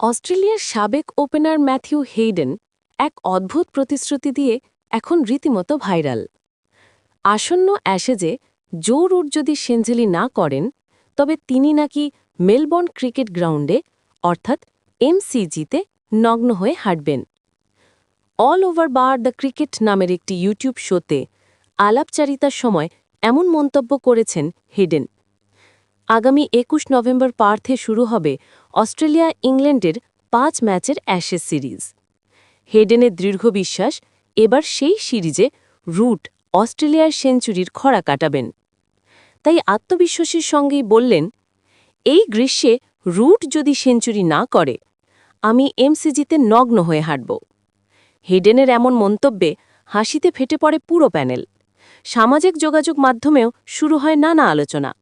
অস্ট্রেলিয়ার সাবেক opener Matthew Hayden এক অদ্ভুত প্রতিশ্রুতি দিয়ে এখন রীতিমতো ভাইরাল। আসন্ন অ্যাশেজে জো রুট যদি সেঞ্চুরি না করেন তবে তিনি নাকি মেলবোর্ন ক্রিকেট গ্রাউন্ডে অর্থাৎ এমসিজিতে নগ্ন হয়ে হাঁটবেন। All over bar the cricket নামের একটি ইউটিউব শোতে আলাপচারিতার সময় এমন মন্তব্য করেছেন হেইডেন। আগামী ২১ নভেম্বর পার্থে শুরু হবে অস্ট্রেলিয়া ইংল্যান্ডের ৫ ম্যাচের অ্যাশেজ সিরিজ। হেডেনের দৃঢ় বিশ্বাস এবার সেই সিরিজে রুট অস্ট্রেলিয়ার সেঞ্চুরির খরা কাটাবেন। তাই আত্মবিশ্বাসের সঙ্গেই বললেন, এই গ্রীষ্মে রুট যদি সেঞ্চুরি না করে আমি এমসিজিতে নগ্ন হয়ে হাঁটব। হেডেনের এমন মন্তব্যে হাসিতে ফেটে পড়ে পুরো প্যানেল। সামাজিক যোগাযোগ মাধ্যমেও শুরু হয় নানা আলোচনা।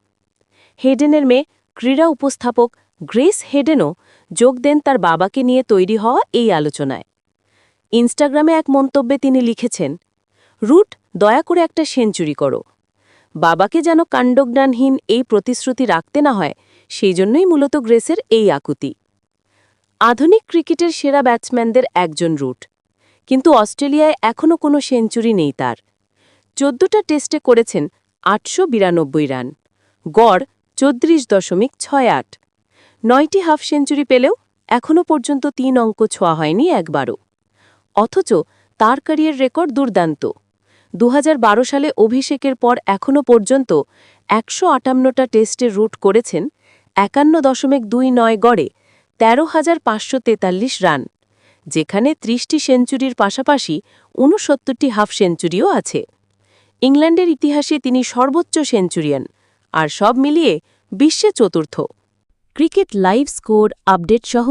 হেডেনের মেয়ে ক্রীড়া উপস্থাপক গ্রেস হেডেনও যোগ দেন তার বাবাকে নিয়ে তৈরি হওয়া এই আলোচনায়। ইনস্টাগ্রামে এক মন্তব্যে তিনি লিখেছেন, রুট দয়া করে একটা সেঞ্চুরি করো। বাবাকে যেন কাণ্ডজ্ঞানহীন এই প্রতিশ্রুতি রাখতে না হয়, সেই জন্যই মূলত গ্রেসের এই আকুতি। আধুনিক ক্রিকেটের সেরা ব্যাটসম্যানদের একজন রুট, কিন্তু অস্ট্রেলিয়ায় এখনও কোনো সেঞ্চুরি নেই তার। ১৪টা টেস্টে করেছেন ৮৯২ রান, গড় ৩৪.৬৮। ৯টি হাফ সেঞ্চুরি পেলেও এখনও পর্যন্ত ৩ অঙ্ক ছোঁয়া হয়নি একবারও। অথচ তার ক্যারিয়ার রেকর্ড দুর্দান্ত। ২০১২ সালে অভিষেকের পর এখনও পর্যন্ত ১৫৮টা টেস্টে রুট করেছেন ৫১.২৯ গড়ে ১৩,৫৪৩ রান, যেখানে ৩০টি সেঞ্চুরির পাশাপাশি ৬৯টি হাফ সেঞ্চুরিও আছে। ইংল্যান্ডের ইতিহাসে তিনি সর্বোচ্চ সেঞ্চুরিয়ান, আর সব মিলিয়ে বিশ্বে চতুর্থ। ক্রিকেট লাইভ স্কোর আপডেট সহ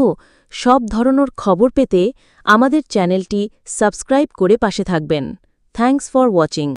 সব ধরনের খবর পেতে আমাদের চ্যানেলটি সাবস্ক্রাইব করে পাশে থাকবেন। Thanks for watching.